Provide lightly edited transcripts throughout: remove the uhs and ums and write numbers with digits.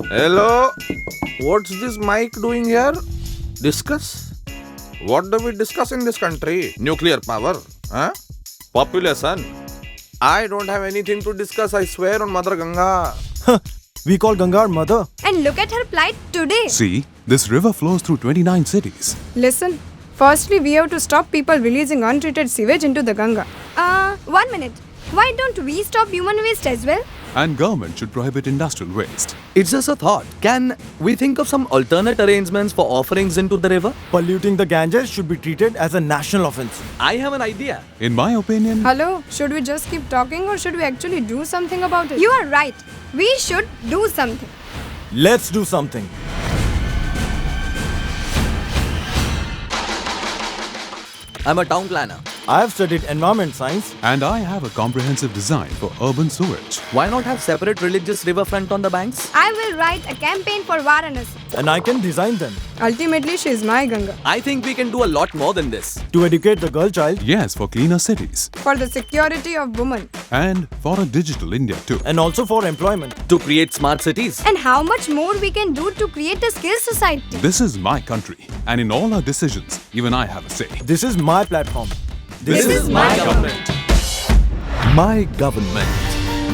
Hello? What's this mic doing here? Discuss? What do we discuss in this country? Nuclear power? Huh? Population? I don't have anything to discuss, I swear on Mother Ganga. We call Ganga our mother. And look at her plight today. See, this river flows through 29 cities. Listen, firstly we have to stop people releasing untreated sewage into the Ganga. 1 minute. Why don't we stop human waste as well? And government should prohibit industrial waste. It's just a thought. Can we think of some alternate arrangements for offerings into the river? Polluting the Ganges should be treated as a national offense. I have an idea. In my opinion, Hello, should we just keep talking or should we actually do something about it? You are right. We should do something. Let's do something. I'm a town planner. I have studied environment science. and I have a comprehensive design for urban sewage. Why not have separate religious riverfront on the banks? I will write a campaign for Varanasi. And I can design them. Ultimately, she is my Ganga. I think we can do a lot more than this. To educate the girl child Yes, for cleaner cities. For the security of women. And for a digital India too. and also for employment. To create smart cities. And how much more we can do to create a skills society. This is my country. And in all our decisions, even I have a say. This is my platform. This is my government. My Government,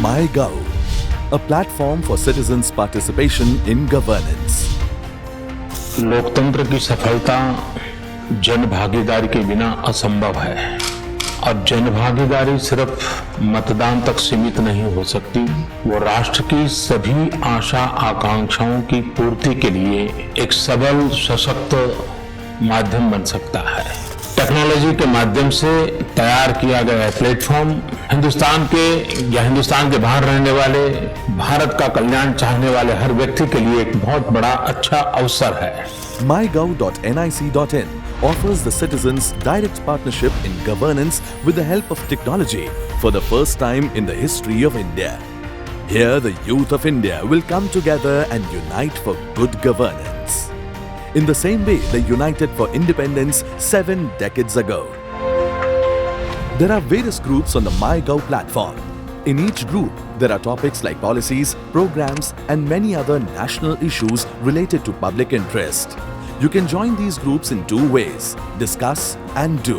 My Gov, a platform for citizens' participation in governance. लोकतंत्र की सफलता जन भागीदारी के बिना असंभव है और जन भागीदारी सिर्फ मतदान तक सीमित नहीं हो सकती, वो राष्ट्र की सभी आशा आकांक्षाओं की पूर्ति के लिए एक सबल सशक्त माध्यम बन सकता है। टेक्नोलॉजी के माध्यम से तैयार किया गया प्लेटफॉर्म हिंदुस्तान के बाहर रहने वाले, भारत का कल्याण चाहने वाले हर व्यक्ति के लिए एक बहुत बड़ा अच्छा अवसर है। mygov.nic.in offers the citizens direct partnership in governance with the help of technology for the first time in the history of India. Here, the youth of India will come together and unite for good governance. In the same way they united for independence 7 decades ago. There are various groups on the MyGov platform. In each group, there are topics like policies, programs, and many other national issues related to public interest. You can join these groups in 2 ways: discuss and do.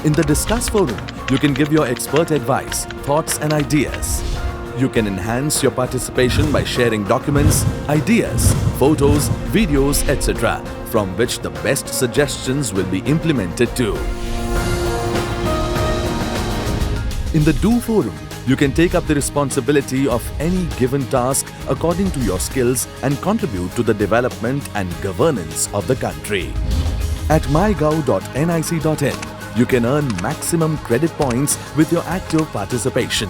In the Discuss forum, you can give your expert advice, thoughts, and ideas. You can enhance your participation by sharing documents, ideas, photos, videos, etc., from which the best suggestions will be implemented too. In the Do forum, you can take up the responsibility of any given task according to your skills and contribute to the development and governance of the country. At mygov.nic.in, you can earn maximum credit points with your active participation,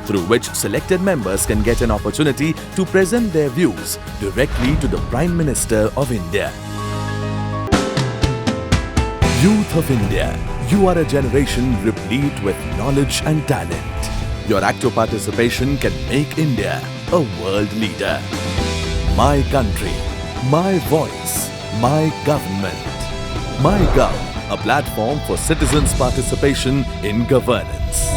through which selected members can get an opportunity to present their views directly to the Prime Minister of India. Youth of India, you are a generation replete with knowledge and talent. Your active participation can make India a world leader. My country, my voice, my government. MyGov, a platform for citizens' participation in governance.